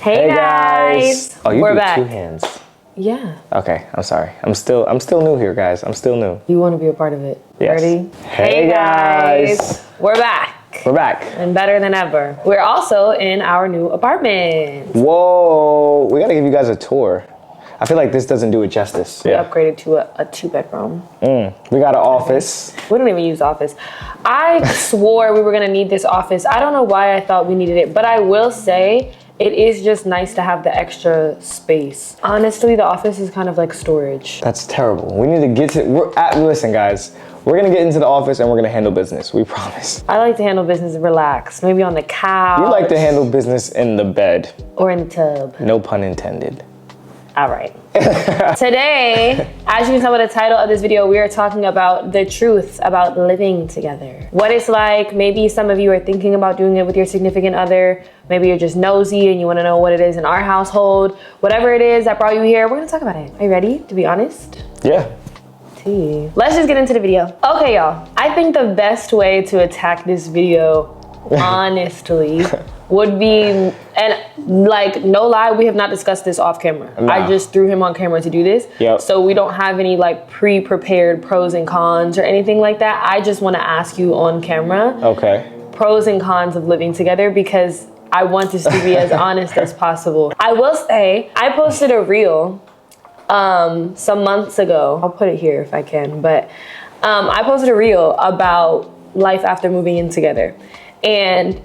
Hey guys. Oh, you We're do back. 2 hands. Yeah. Okay, I'm sorry. I'm still new here, guys. I'm still new. You want to be a part of it? Yes. Ready? Hey guys. We're back. We're back. And better than ever. We're also in our new apartment. Whoa, we gotta give you guys a tour. I feel like this doesn't do it justice. We upgraded to a 2-bedroom. We got an office. We don't even use office. I swore we were gonna need this office. I don't know why I thought we needed it, but I will say it is just nice to have the extra space. Honestly, the office is kind of like storage. That's terrible. We need to get to, listen guys, we're gonna get into the office and we're gonna handle business, we promise. I like to handle business and relax. Maybe on the couch. You like to handle business in the bed. Or in the tub. No pun intended. All right. Today, as you can tell by the title of this video, we are talking about the truth about living together. What it's like. Maybe some of you are thinking about doing it with your significant other. Maybe you're just nosy and you want to know what it is in our household. Whatever it is that brought you here, we're going to talk about it. Are you ready to be honest? Yeah. Let's just get into the video. Okay, y'all. I think the best way to attack this video, honestly, would be, and like, no lie, we have not discussed this off camera. Nah. I just threw him on camera to do this. Yep. So we don't have any like pre-prepared pros and cons or anything like that. I just want to ask you on camera. Okay. Pros and cons of living together, because I want this to be as honest as possible. I will say, I posted a reel some months ago. I'll put it here if I can, but I posted a reel about life after moving in together. And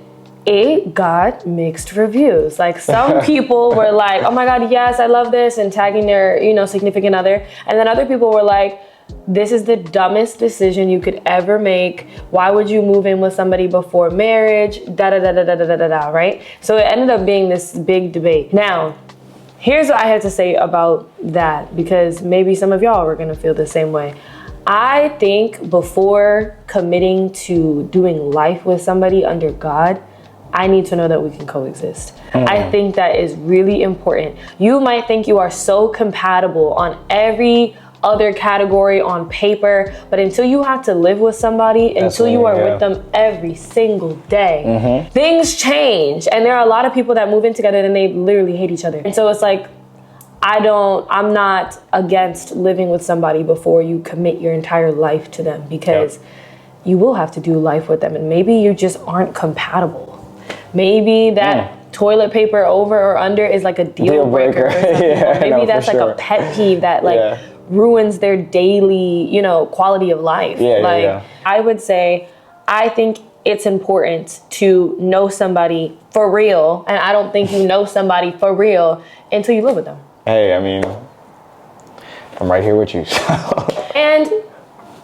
it got mixed reviews. Like, some people were like, oh my God, yes, I love this, and tagging their, significant other. And then other people were like, this is the dumbest decision you could ever make. Why would you move in with somebody before marriage? Right? So it ended up being this big debate. Now, here's what I had to say about that, because maybe some of y'all were gonna feel the same way. I think before committing to doing life with somebody under God, I need to know that we can coexist. I think that is really important. You might think you are so compatible on every other category on paper, but until you have to live with somebody, until you are with them every single day, things change. And there are a lot of people that move in together and they literally hate each other. And so it's like, I'm not against living with somebody before you commit your entire life to them, because you will have to do life with them, and maybe you just aren't compatible. Maybe that toilet paper over or under is like a deal breaker. Or or maybe that's like a pet peeve that ruins their daily, quality of life. I would say, I think it's important to know somebody for real, and I don't think you know somebody for real until you live with them. Hey, I mean, I'm right here with you. And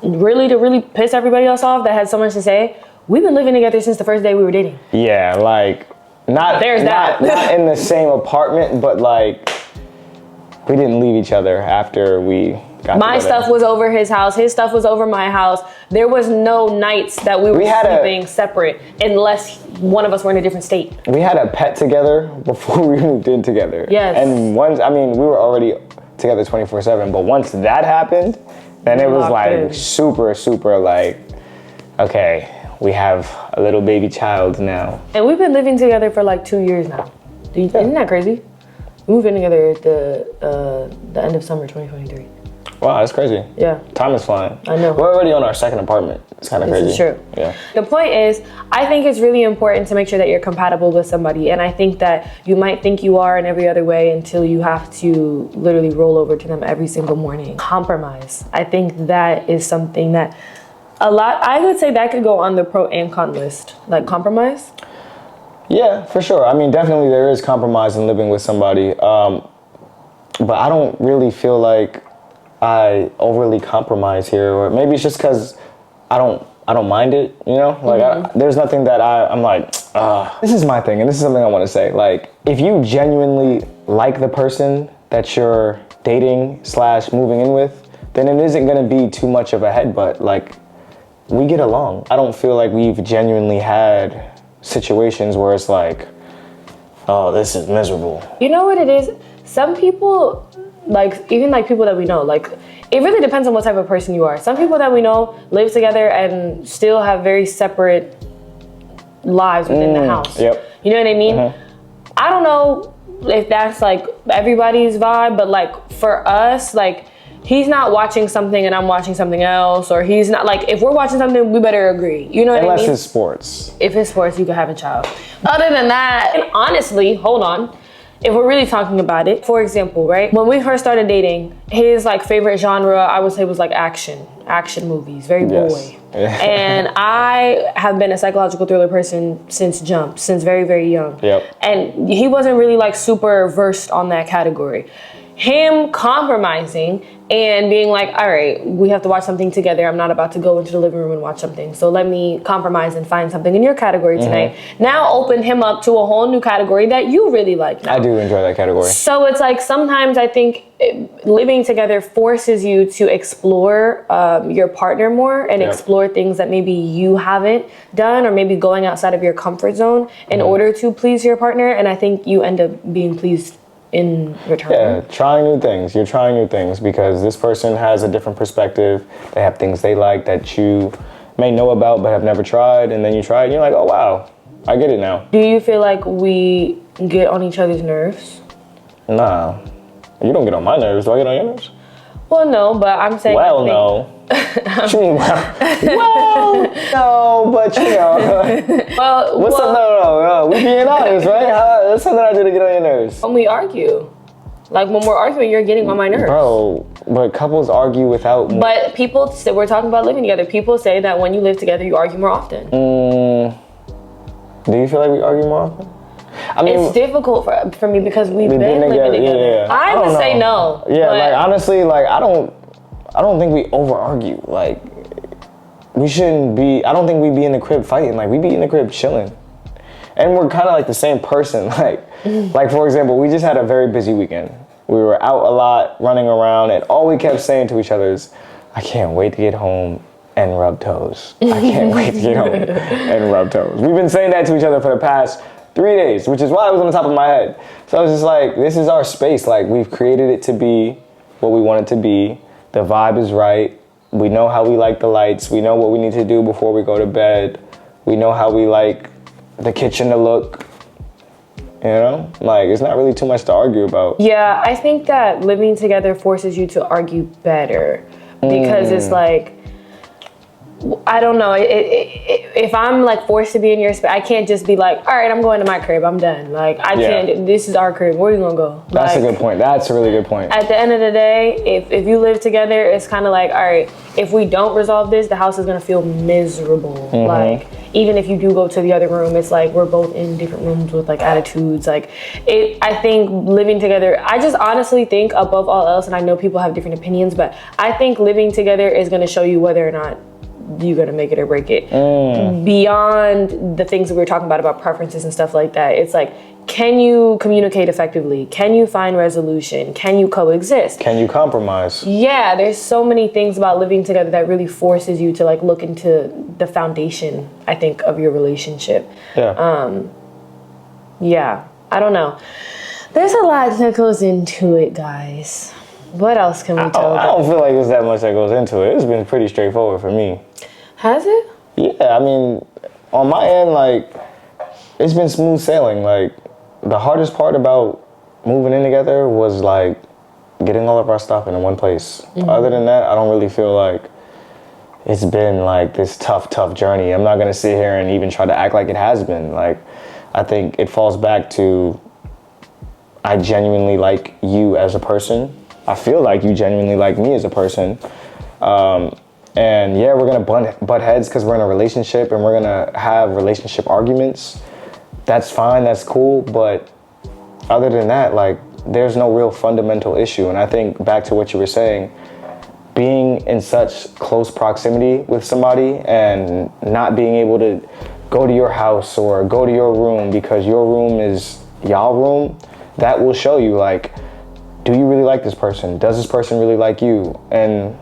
really, to really piss everybody else off that had so much to say, we've been living together since the first day we were dating. Yeah, like, not in the same apartment, but like, we didn't leave each other after we got My together. stuff was over his house. His stuff was over my house. There was no nights that we were sleeping separate unless one of us were in a different state. We had a pet together before we moved in together. Yes. And once, I mean, we were already together 24/7, but once that happened, then it was like super like, okay, we have a little baby child now. And we've been living together for like 2 years now. Isn't that crazy? We moved in together at the end of summer 2023. Wow, that's crazy. Yeah. Time is flying. I know. We're already on our second apartment. It's kind of crazy. This is true. Yeah. The point is, I think it's really important to make sure that you're compatible with somebody. And I think that you might think you are in every other way until you have to literally roll over to them every single morning. Compromise. I think that is something that I would say that could go on the pro and con list. Like, compromise. Yeah, for sure. I mean, definitely there is compromise in living with somebody. But I don't really feel like I overly compromise here, or maybe it's just because I don't mind it, like there's nothing that I'm like, this is my thing, and this is something I want to say. Like, if you genuinely like the person that you're dating / moving in with, then it isn't going to be too much of a headbutt. Like, we get along. I don't feel like we've genuinely had situations where it's like, oh, this is miserable. You know what it is? Some people, like, even like people that we know, like, it really depends on what type of person you are. Some people that we know live together and still have very separate lives within the house. Yep. You know what I mean? I don't know if that's like everybody's vibe, but like for us, like he's not watching something and I'm watching something else, or he's not like, if we're watching something, we better agree. You know what I mean? Unless it's sports. If it's sports, you can have a child. Other than that, and honestly, hold on. If we're really talking about it, for example, right? When we first started dating, his like favorite genre, I would say, was like action movies, very boy. And I have been a psychological thriller person since very, very young. Yep. And he wasn't really like super versed on that category. Him compromising and being like, all right, we have to watch something together. I'm not about to go into the living room and watch something. So let me compromise and find something in your category tonight. Now open him up to a whole new category that you really like now. I do enjoy that category. So it's like sometimes I think living together forces you to explore your partner more and explore things that maybe you haven't done, or maybe going outside of your comfort zone in order to please your partner. And I think you end up being pleased in return. Yeah, trying new things. You're trying new things because this person has a different perspective. They have things they like that you may know about but have never tried, and then you try it and you're like, oh wow, I get it now. Do you feel like we get on each other's nerves? Nah, you don't get on my nerves. Do I get on your nerves? Well, no, but I'm saying... Well, no. What you mean, well, no, but you know. What's up? No. We being honest, right? That's something I do to get on your nerves. When we argue. Like, when we're arguing, you're getting on my nerves. Bro, but couples argue without... But people say, we're talking about living together. People say that when you live together, you argue more often. Do you feel like we argue more often? I mean, it's difficult for me because we've been living together. Yeah. I would say no. Yeah, like honestly, like I don't think we over argue. Like we shouldn't be. I don't think we be in the crib fighting. Like we be in the crib chilling, and we're kind of like the same person. Like for example, we just had a very busy weekend. We were out a lot, running around, and all we kept saying to each other is, "I can't wait to get home and rub toes. I can't wait to get home and rub toes." We've been saying that to each other for the past 3 days, which is why it was on the top of my head. So I was just like, this is our space. Like, we've created it to be what we want it to be. The vibe is right. We know how we like the lights. We know what we need to do before we go to bed. We know how we like the kitchen to look. You know? Like, it's not really too much to argue about. Yeah, I think that living together forces you to argue better. Because it's like, I don't know. If I'm like forced to be in your space, I can't just be like, all right, I'm going to my crib. I'm done. Like I can't. This is our crib. Where are you gonna go? That's a good point. That's a really good point. At the end of the day, if you live together, it's kind of like, all right, if we don't resolve this, the house is gonna feel miserable. Like even if you do go to the other room, it's like we're both in different rooms with like attitudes. Like I think living together, I just honestly think above all else, and I know people have different opinions, but I think living together is gonna show you whether or not you're gonna make it or break it. Beyond the things that we were talking about preferences and stuff like that, it's like, can you communicate effectively? Can you find resolution? Can you coexist? Can you compromise? Yeah, there's so many things about living together that really forces you to like look into the foundation, I think, of your relationship. Yeah, I don't know. There's a lot that goes into it, guys. What else can we tell? I don't feel like there's that much that goes into it. It's been pretty straightforward for me. Has it? Yeah, I mean, on my end, like, it's been smooth sailing. Like, the hardest part about moving in together was, like, getting all of our stuff in one place. Other than that, I don't really feel like it's been, like, this tough journey. I'm not going to sit here and even try to act like it has been. Like, I think it falls back to I genuinely like you as a person. I feel like you genuinely like me as a person. And yeah, we're gonna butt heads because we're in a relationship and we're gonna have relationship arguments. That's fine, that's cool, but other than that, like, there's no real fundamental issue. And I think back to what you were saying, being in such close proximity with somebody and not being able to go to your house or go to your room because your room is y'all room, that will show you, like, do you really like this person? Does this person really like you? And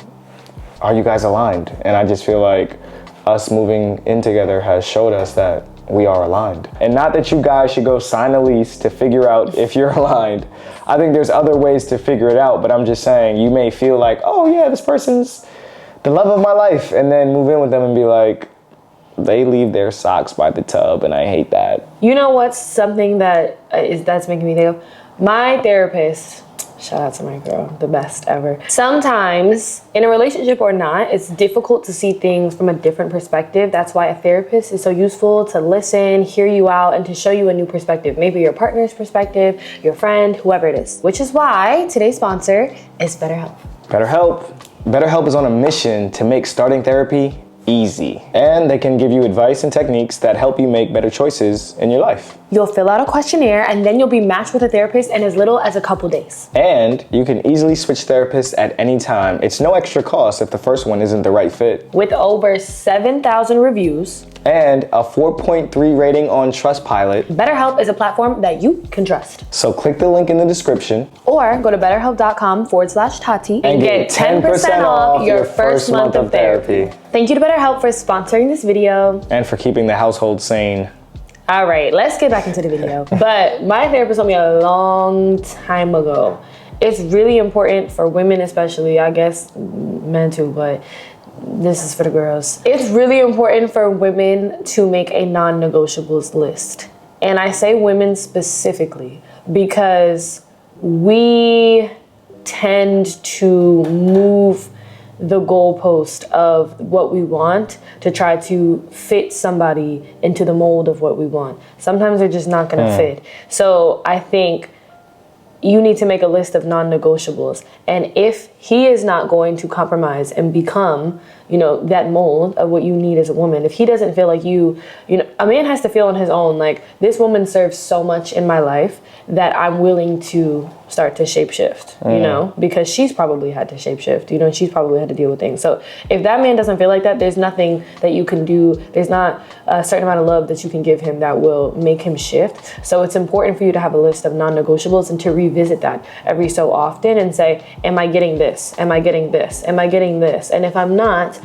are you guys aligned? And I just feel like us moving in together has showed us that we are aligned. And not that you guys should go sign a lease to figure out if you're aligned. I think there's other ways to figure it out, but I'm just saying, you may feel like, oh yeah, this person's the love of my life, and then move in with them and be like, they leave their socks by the tub and I hate that. You know what's something that that's making me think of? My therapist, shout out to my girl, the best ever. Sometimes, in a relationship or not, it's difficult to see things from a different perspective. That's why a therapist is so useful, to listen, hear you out, and to show you a new perspective. Maybe your partner's perspective, your friend, whoever it is. Which is why today's sponsor is BetterHelp. BetterHelp is on a mission to make starting therapy easy. And they can give you advice and techniques that help you make better choices in your life. You'll fill out a questionnaire and then you'll be matched with a therapist in as little as a couple days. And you can easily switch therapists at any time. It's no extra cost if the first one isn't the right fit. With over 7,000 reviews and a 4.3 rating on Trustpilot, BetterHelp is a platform that you can trust. So click the link in the description or go to betterhelp.com/Taty and get 10% off your first month of therapy. Thank you to BetterHelp for sponsoring this video. And for keeping the household sane. All right, let's get back into the video. But my therapist told me a long time ago, it's really important for women especially, I guess men too, but this is for the girls. It's really important for women to make a non-negotiables list. And I say women specifically because we tend to move the goalpost of what we want to try to fit somebody into the mold of what we want. Sometimes they're just not gonna fit. So I think you need to make a list of non-negotiables. And if he is not going to compromise and become, that mold of what you need as a woman, if he doesn't feel like a man has to feel on his own, like, this woman serves so much in my life that I'm willing to start to shapeshift, because she's probably had to shapeshift, and she's probably had to deal with things. So if that man doesn't feel like that, there's nothing that you can do. There's not a certain amount of love that you can give him that will make him shift. So it's important for you to have a list of non-negotiables and to revisit that every so often and say, am I getting this? Am I getting this? Am I getting this? And if I'm not,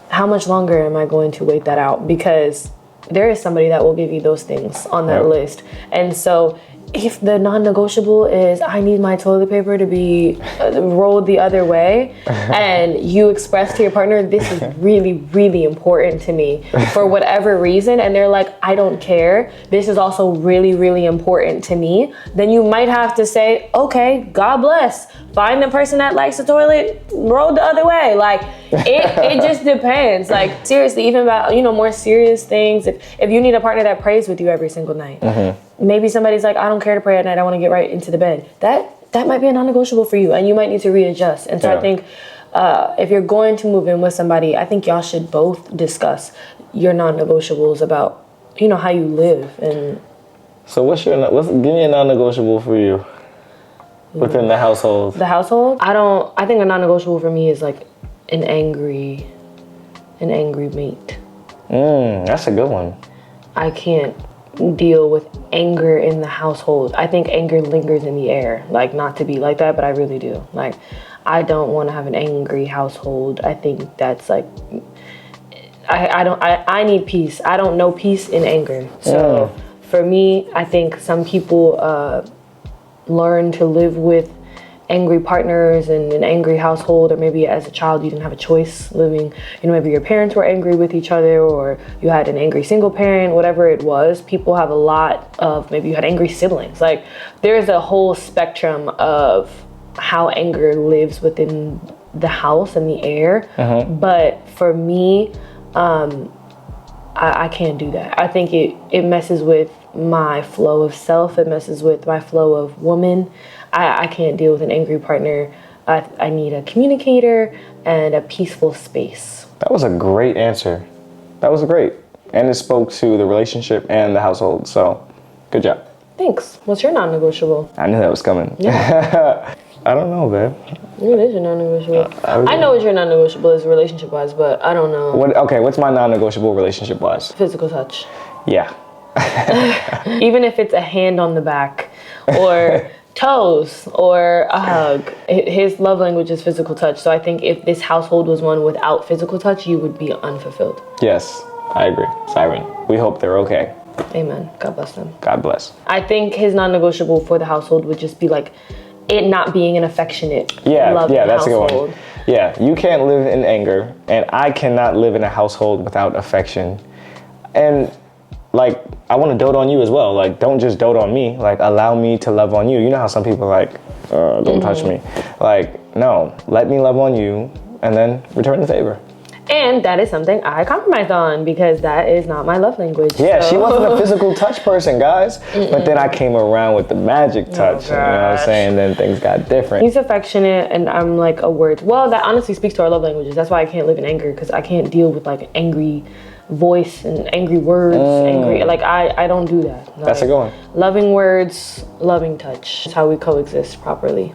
how much longer am I going to wait that out? Because there is somebody that will give you those things on that list. And so if the non-negotiable is, I need my toilet paper to be rolled the other way, and you express to your partner, this is really, really important to me for whatever reason, and they're like, I don't care, this is also really, really important to me, then you might have to say, okay, God bless. Find the person that likes the toilet rolled the other way. Like, it just depends. Like, seriously, even about, more serious things. If you need a partner that prays with you every single night, maybe somebody's like, I don't care to pray at night, I want to get right into the bed. That might be a non-negotiable for you, and you might need to readjust. And so I think if you're going to move in with somebody, I think y'all should both discuss your non-negotiables about, how you live. And so give me a non-negotiable for you within the household. The household? I think a non-negotiable for me is like an angry mate. That's a good one. I can't deal with anger in the household. I think anger lingers in the air. Like, not to be like that, but I really do. Like, I don't want to have an angry household. I think that's like, I need peace. I don't know peace in anger. So for me, I think some people learn to live with angry partners and an angry household, or maybe as a child you didn't have a choice living, maybe your parents were angry with each other, or you had an angry single parent, whatever it was. People have a lot of, maybe you had angry siblings. Like, there's a whole spectrum of how anger lives within the house and the air. But for me, I can't do that. I think it messes with my flow of self. It messes with my flow of woman. I can't deal with an angry partner. I need a communicator and a peaceful space. That was a great answer. That was great. And it spoke to the relationship and the household. So, good job. Thanks. What's your non-negotiable? I knew that was coming. Yeah. I don't know, babe. What is your non-negotiable? I know what your non-negotiable is relationship-wise, but I don't know. What's my non-negotiable relationship-wise? Physical touch. Yeah. Even if it's a hand on the back or toes or a hug. His love language is physical touch. So I think if this household was one without physical touch, you would be unfulfilled. Yes, I agree. Siren, we hope they're okay. Amen. God bless them. God bless. I think his non-negotiable for the household would just be like it not being an affectionate, loving that's household. a good one. Yeah, you can't live in anger, and I cannot live in a household without affection. And like, I want to dote on you as well. Like, don't just dote on me. Like, allow me to love on you. You know how some people are like, don't touch me. Like, no, let me love on you and then return the favor. And that is something I compromised on because that is not my love language. Yeah, she wasn't a physical touch person, guys. But then I came around with the magic touch. You know what I'm saying? Then things got different. He's affectionate and I'm like a word. Well, that honestly speaks to our love languages. That's why I can't live in anger because I can't deal with like angry voice and angry words. Angry, like I don't do that. Like, that's a good one. Loving words, loving touch. That's how we coexist properly.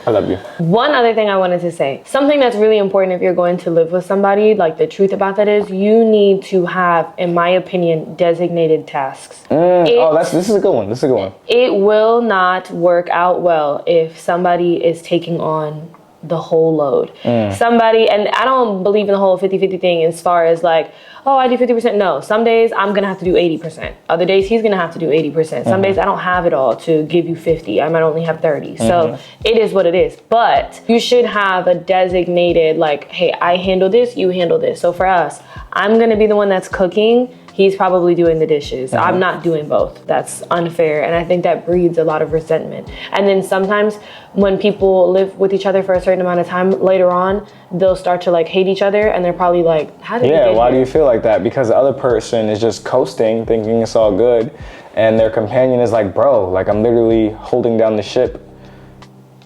I love you. One other thing I wanted to say, something that's really important if you're going to live with somebody, like the truth about that is you need to have, in my opinion, designated tasks. This is a good one. This is a good one. It will not work out well if somebody is taking on the whole load. Somebody, and I don't believe in the whole 50-50 thing as far as like, oh, I do 50%. No, some days I'm going to have to do 80%. Other days he's going to have to do 80%. Some days I don't have it all to give you 50. I might only have 30. So it is what it is. But you should have a designated like, hey, I handle this, you handle this. So for us, I'm going to be the one that's cooking. He's probably doing the dishes. I'm not doing both. That's unfair. And I think that breeds a lot of resentment. And then sometimes when people live with each other for a certain amount of time, later on, they'll start to like hate each other. And they're probably like, how did you get why here? do you feel like that? Because the other person is just coasting, thinking it's all good. And their companion is like, bro, like I'm literally holding down the ship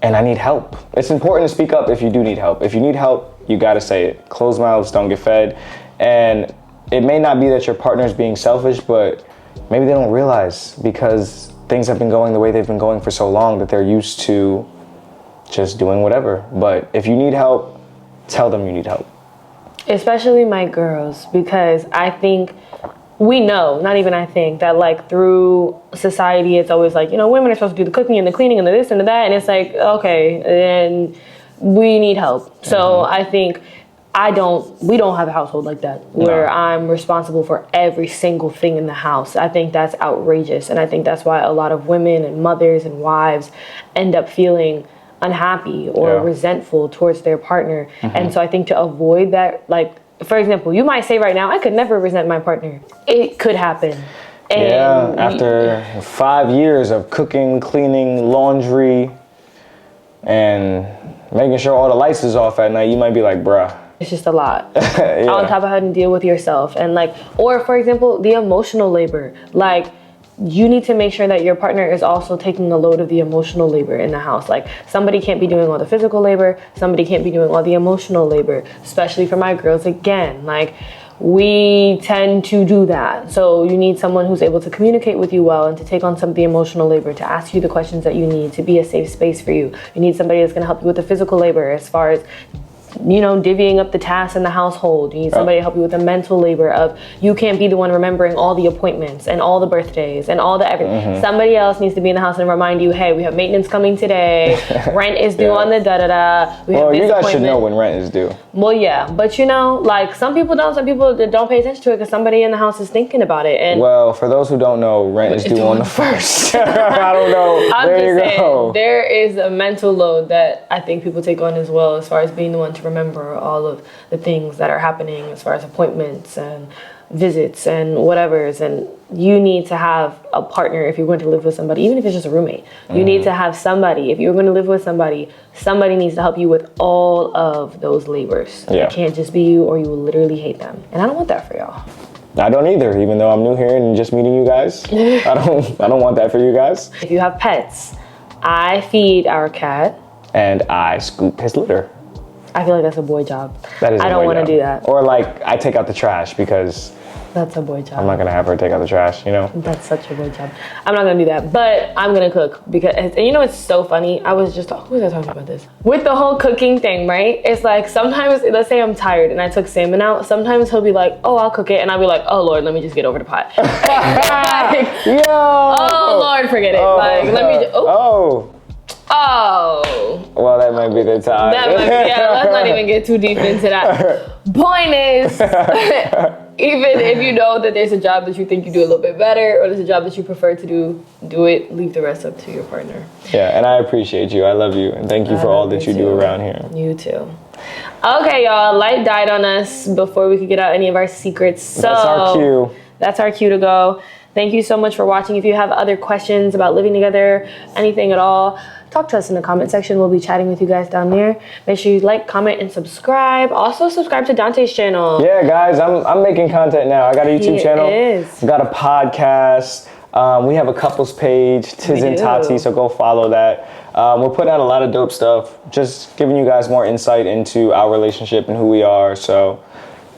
and I need help. It's important to speak up if you do need help. If you need help, you got to say it. Closed mouths don't get fed. And it may not be that your partner is being selfish, but maybe they don't realize because things have been going the way they've been going for so long that they're used to just doing whatever. But if you need help, tell them you need help. Especially my girls, because I think we know, not even I think, that like through society, it's always like, you know, women are supposed to do the cooking and the cleaning and the this and the that. And it's like, okay, and we need help. So I think we don't have a household like that where I'm responsible for every single thing in the house. I think that's outrageous. And I think that's why a lot of women and mothers and wives end up feeling unhappy or resentful towards their partner. And so I think to avoid that, like, for example, you might say right now, I could never resent my partner. It could happen. And after 5 years of cooking, cleaning, laundry, and making sure all the lights is off at night, you might be like, bruh. It's just a lot. On top of having to deal with yourself. And like, or for example, the emotional labor. Like, you need to make sure that your partner is also taking a load of the emotional labor in the house. Like, somebody can't be doing all the physical labor. Somebody can't be doing all the emotional labor, especially for my girls. Again, like, we tend to do that. So you need someone who's able to communicate with you well and to take on some of the emotional labor, to ask you the questions that you need, to be a safe space for you. You need somebody that's going to help you with the physical labor as far as, you know, divvying up the tasks in the household. You need somebody to help you with the mental labor of, you can't be the one remembering all the appointments and all the birthdays and all the everything. Somebody else needs to be in the house and remind you, hey, we have maintenance coming today. Rent is due on the da-da-da. Well, you guys should know when rent is due. Well, yeah. But, you know, like, some people don't pay attention to it because somebody in the house is thinking about it. And well, for those who don't know, rent is due on the 1st. I don't know. There you go. There is a mental load that I think people take on as well, as far as being the one to remember all of the things that are happening as far as appointments and visits and whatever's. And you need to have a partner if you're going to live with somebody, even if it's just a roommate. You need to have somebody. If you're going to live with somebody, somebody needs to help you with all of those labors. It can't just be you, or you will literally hate them. And I don't want that for y'all. I don't either, even though I'm new here and just meeting you guys. I don't want that for you guys. If you have pets, I feed our cat. And I scoop his litter. I feel like that's a boy job. That is I don't want to do that. Or like, I take out the trash because that's a boy job. I'm not going to have her take out the trash, you know? That's such a boy job. I'm not going to do that, but I'm going to cook because, and you know, it's so funny. Who was I talking about this? With the whole cooking thing, right? It's like sometimes, let's say I'm tired and I took salmon out. Sometimes he'll be like, oh, I'll cook it. And I'll be like, oh Lord, let me just get over the pot. Like, yo! Oh Lord, forget it. Like, let me just, oh. Well, that might be the time. Let's not even get too deep into that. Point is, even if you know that there's a job that you think you do a little bit better, or there's a job that you prefer to do it, leave the rest up to your partner. Yeah, and I appreciate you. I love you, and thank you for all that you do around here. You too. Okay, y'all. Light died on us before we could get out any of our secrets. So That's our cue. That's our cue to go. Thank you so much for watching. If you have other questions about living together, anything at all, talk to us in the comment section. We'll be chatting with you guys down there. Make sure you like, comment, and subscribe. Also, subscribe to Dante's channel. Yeah, guys, I'm making content now. I got a YouTube channel. Is. I got a podcast. We have a couples page, Tiz and Taty, so go follow that. We're putting out a lot of dope stuff, just giving you guys more insight into our relationship and who we are. So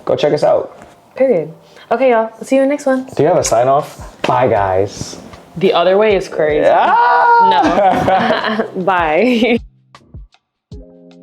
go check us out. Period. Okay, y'all. I'll see you in the next one. Do you have a sign off? Bye, guys. The other way is crazy. Ah! No. Bye.